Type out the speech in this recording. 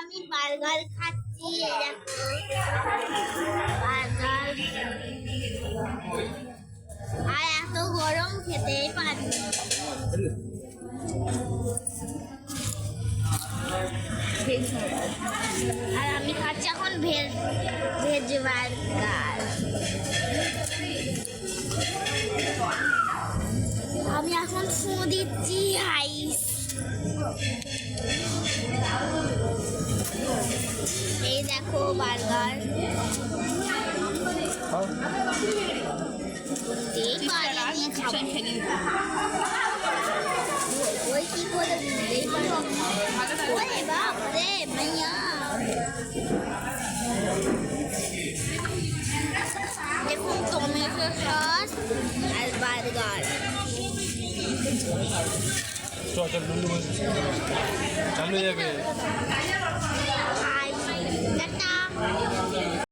আমি বার্গার খাচ্ছি, এই দেখো বার্গার। আর এত গরম খেতেই পারি। আর আমি খাচ্ছি এখন ভেজ বার্গার। আমি এখন ফু দিচ্ছি আইস। এই দেখো বার্গার। ওই কি করে বাপরে মাইয়া। দেখুন টমেটো সস আর বার্গার। চালু যাবে।